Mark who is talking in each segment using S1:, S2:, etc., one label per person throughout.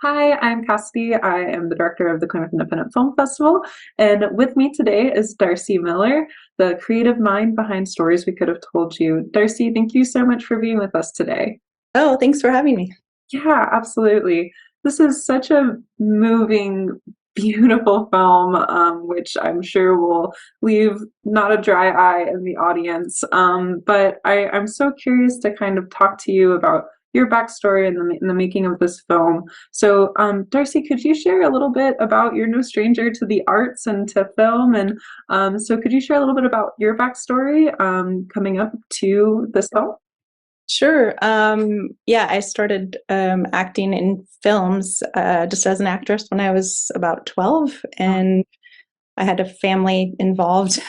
S1: Hi, I'm Cassidy. I am the director of the Klamath Independent Film Festival, and with me today is Darcy Miller, the creative mind behind Stories We Could Have Told You. Darcy, thank you so much for being with us today.
S2: Oh, thanks for having me.
S1: Yeah, absolutely. This is such a moving, beautiful film, which I'm sure will leave not a dry eye in the audience. But I'm so curious to kind of talk to you about your backstory in the making of this film. So, Darcy, could you share a little bit about you're no stranger to the arts and to film, and so could you share a little bit about your backstory coming up to this film?
S2: Sure. Yeah, I started acting in films just as an actress when I was about 12, and I had a family involved,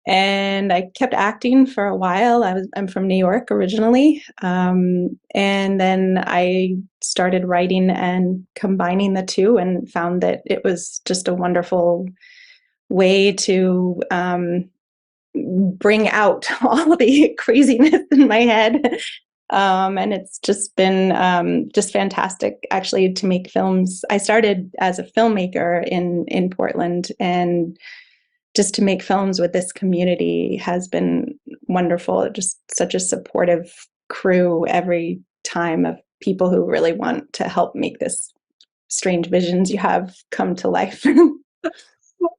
S2: and I kept acting for a while. I'm from New York originally, and then I started writing and combining the two, and found that it was just a wonderful way to bring out all the craziness in my head. And it's just been just fantastic actually to make films. I started as a filmmaker in Portland, and just to make films with this community has been wonderful. Just such a supportive crew every time, of people who really want to help make this strange visions you have come to life.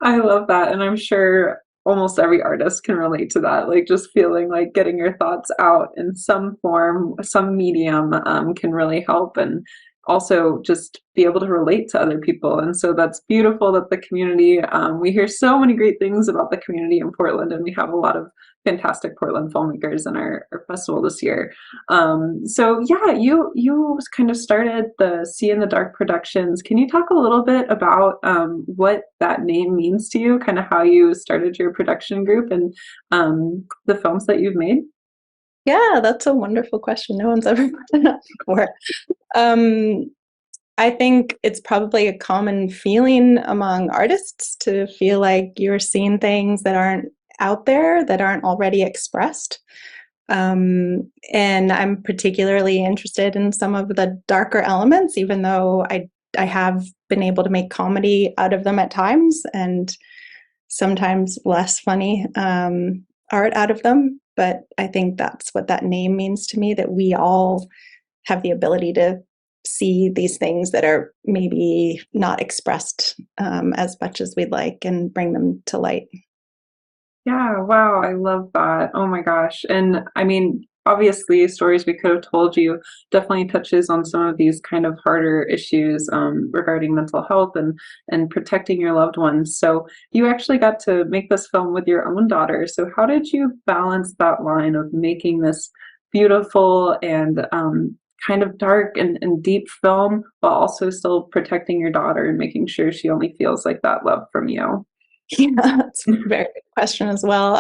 S1: I love that, and I'm sure almost every artist can relate to that. Like just feeling like getting your thoughts out in some form, some medium, can really help, and also just be able to relate to other people. And so that's beautiful that the community. We hear so many great things about the community in Portland, and we have a lot of fantastic Portland filmmakers in our festival this year. So yeah, you kind of started the See in the Dark Productions. Can you talk a little bit about what that name means to you, kind of how you started your production group and the films that you've made?
S2: Yeah, that's a wonderful question. No one's ever brought that up before. Um, I think it's probably a common feeling among artists to feel like you're seeing things that aren't out there, that aren't already expressed. And I'm particularly interested in some of the darker elements, even though I have been able to make comedy out of them at times, and sometimes less funny art out of them. But I think that's what that name means to me, that we all have the ability to see these things that are maybe not expressed as much as we'd like, and bring them to light.
S1: Yeah, wow, I love that. Oh my gosh. And I mean, obviously, Stories We Could Have Told You definitely touches on some of these kind of harder issues regarding mental health and protecting your loved ones. So you actually got to make this film with your own daughter. So how did you balance that line of making this beautiful and kind of dark and deep film while also still protecting your daughter and making sure she only feels like that love from you?
S2: Yeah, that's a very good question as well.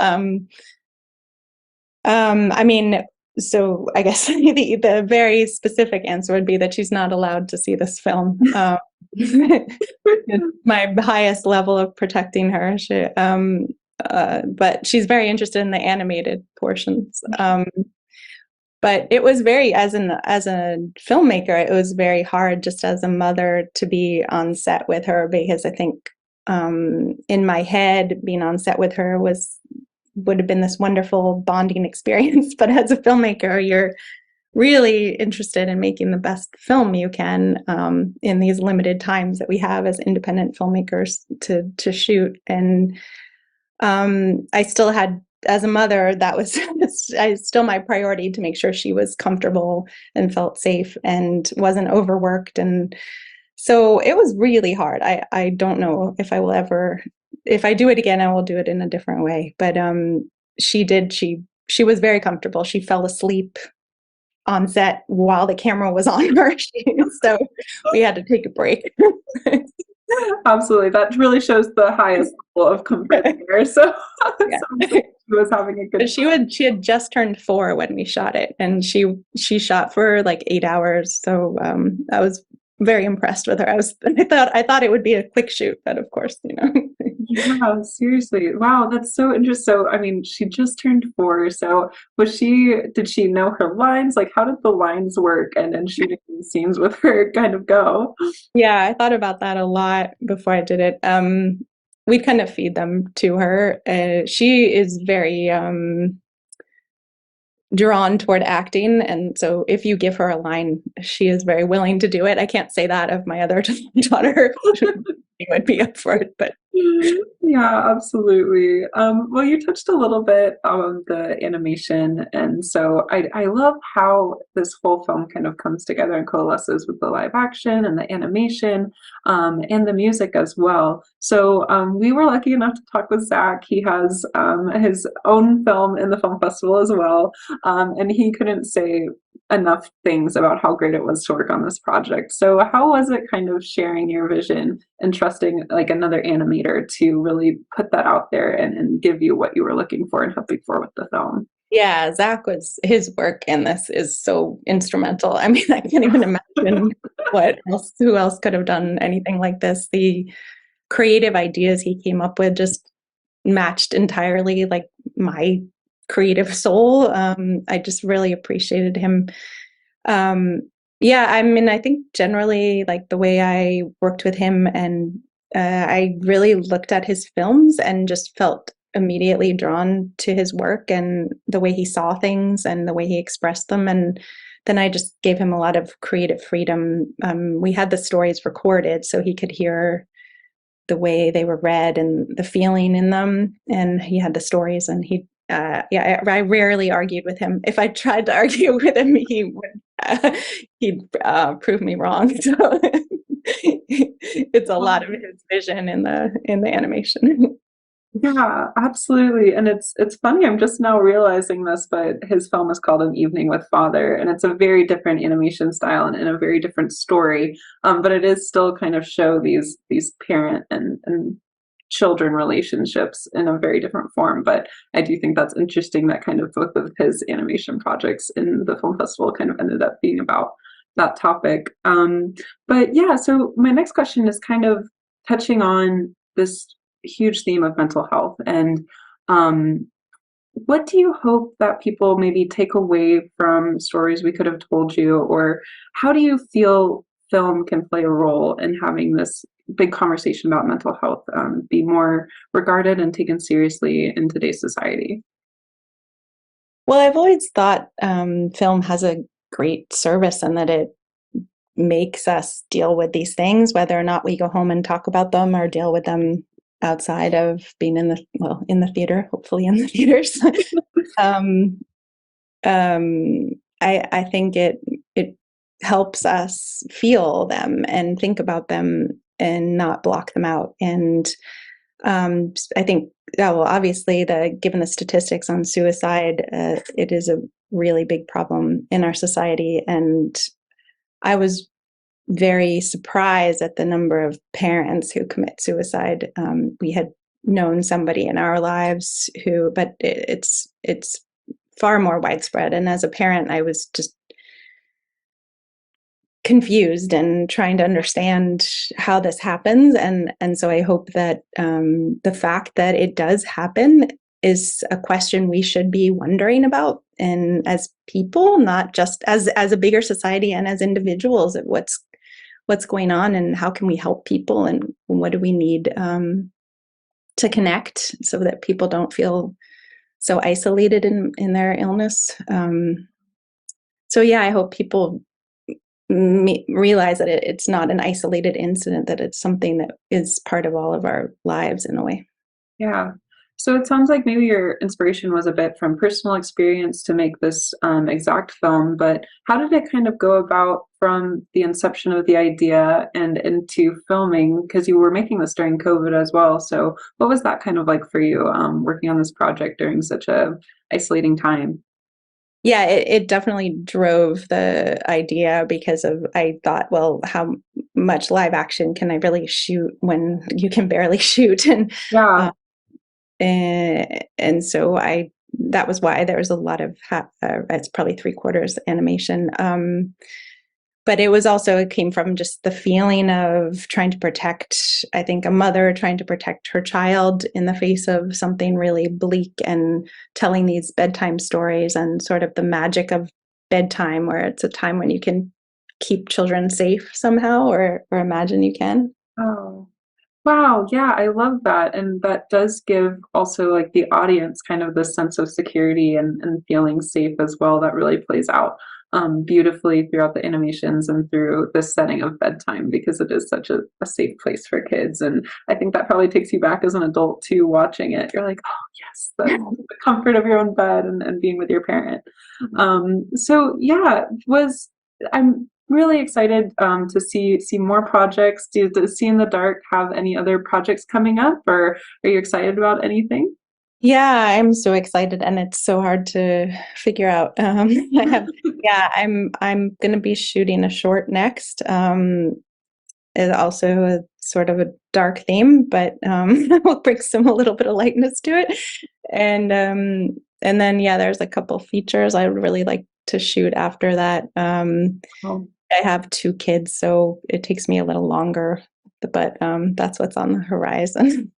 S2: I mean, so I guess the very specific answer would be that she's not allowed to see this film. It's my highest level of protecting her. But she's very interested in the animated portions. But it was very, as a filmmaker, it was very hard just as a mother to be on set with her, because I think in my head, being on set with her would have been this wonderful bonding experience. But as a filmmaker, you're really interested in making the best film you can in these limited times that we have as independent filmmakers to shoot. And I still had, as a mother, that was still my priority, to make sure she was comfortable and felt safe and wasn't overworked. And so it was really hard. I don't know if I will ever, if I do it again, I will do it in a different way. But she was very comfortable. She fell asleep on set while the camera was on her. So we had to take a break.
S1: Absolutely. That really shows the highest level of comfort there. So it
S2: Yeah.
S1: sounds like she was having a good
S2: But she had just turned 4 when we shot it, and she shot for like 8 hours. So I was very impressed with her. I thought it would be a quick shoot, but of course,
S1: Yeah, seriously. Wow, that's so interesting. So, I mean, she just turned 4. So, did she know her lines? Like, how did the lines work and shooting these scenes with her kind of go?
S2: Yeah, I thought about that a lot before I did it. We'd kind of feed them to her. She is very drawn toward acting, and so if you give her a line, she is very willing to do it. I can't say that of my other daughter. She would be up for it, but
S1: Yeah, absolutely. Well, you touched a little bit on the animation, and so I love how this whole film kind of comes together and coalesces with the live action and the animation, and the music as well. So we were lucky enough to talk with Zach. He has his own film in the film festival as well, and he couldn't say enough things about how great it was to work on this project. So how was it kind of sharing your vision and trusting like another animator to really put that out there and give you what you were looking for and hoping for with the film?
S2: yeah, Zach was his work in this is so instrumental. I mean, I can't even imagine who else could have done anything like this. The creative ideas he came up with just matched entirely like my creative soul. I just really appreciated him. Um, yeah, I mean, I think generally like the way I worked with him, and I really looked at his films and just felt immediately drawn to his work and the way he saw things and the way he expressed them. And then I just gave him a lot of creative freedom. We had the stories recorded so he could hear the way they were read and the feeling in them. And he had the stories, and yeah, I rarely argued with him. If I tried to argue with him, he'd prove me wrong. So it's a lot of his vision in the animation.
S1: Yeah, absolutely. And it's funny, I'm just now realizing this, but his film is called An Evening with Father, and it's a very different animation style and a very different story. But it is still kind of show these parent and children relationships in a very different form. But I do think that's interesting that kind of both of his animation projects in the film festival kind of ended up being about that topic. But yeah, so my next question is kind of touching on this huge theme of mental health. And um, what do you hope that people maybe take away from stories we could have told you, or how do you feel film can play a role in having this big conversation about mental health be more regarded and taken seriously in today's society?
S2: Well, I've always thought film has a great service, and that it makes us deal with these things, whether or not we go home and talk about them or deal with them outside of being in the theater, hopefully in the theaters. um, um, I think it helps us feel them and think about them and not block them out. And I think, yeah, well, obviously, given the statistics on suicide, it is a really big problem in our society. And I was very surprised at the number of parents who commit suicide. We had known somebody in our lives who, but it's far more widespread. And as a parent, I was just confused and trying to understand how this happens. And so I hope that the fact that it does happen is a question we should be wondering about, and as people, not just as a bigger society and as individuals, at what's going on and how can we help people and what do we need to connect so that people don't feel so isolated in their illness. So yeah, I hope people realize that it's not an isolated incident, that it's something that is part of all of our lives in a way.
S1: Yeah. So it sounds like maybe your inspiration was a bit from personal experience to make this exact film, but how did it kind of go about from the inception of the idea and into filming? Because you were making this during COVID as well. So what was that kind of like for you working on this project during such a isolating time?
S2: Yeah, it definitely drove the idea, because of I thought, well, how much live action can I really shoot when you can barely shoot?
S1: Yeah.
S2: Uh, and so I that was why there was a lot of it's probably three quarters animation. but it came from just the feeling of trying to protect, I think, a mother trying to protect her child in the face of something really bleak, and telling these bedtime stories, and sort of the magic of bedtime, where it's a time when you can keep children safe somehow, or imagine you can.
S1: Oh. Wow, yeah, I love that, and that does give also, like, the audience kind of this sense of security and feeling safe as well. That really plays out, beautifully throughout the animations and through the setting of bedtime, because it is such a safe place for kids, and I think that probably takes you back as an adult too, watching it. You're like, "Oh, yes, the comfort of your own bed and being with your parent." So yeah, was I'm really excited to see more projects. Does See in the Dark have any other projects coming up, or are you excited about anything?
S2: Yeah, I'm so excited, and it's so hard to figure out. I have, yeah, I'm gonna be shooting a short next. Is also a sort of a dark theme, but will bring some a little bit of lightness to it. And then yeah, there's a couple features I would really like to shoot after that.
S1: Oh,
S2: I have two kids, so it takes me a little longer, but that's what's on the horizon.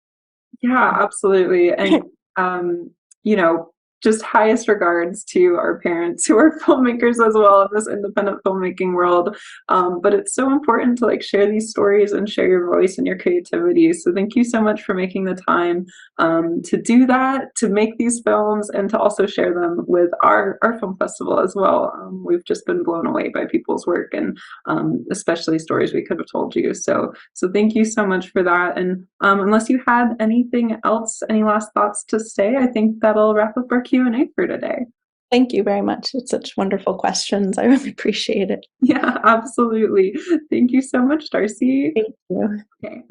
S1: yeah, absolutely. And, um, you know, just highest regards to our parents who are filmmakers as well in this independent filmmaking world. But it's so important to like share these stories and share your voice and your creativity. So thank you so much for making the time to do that, to make these films, and to also share them with our film festival as well. We've just been blown away by people's work, and especially stories we could have told you. So thank you so much for that. And unless you had anything else, any last thoughts to say, I think that'll wrap up our Q&A for today.
S2: Thank you very much. It's such wonderful questions. I really appreciate it.
S1: Yeah, absolutely. Thank you so much, Darcy.
S2: Thank you.
S1: Okay.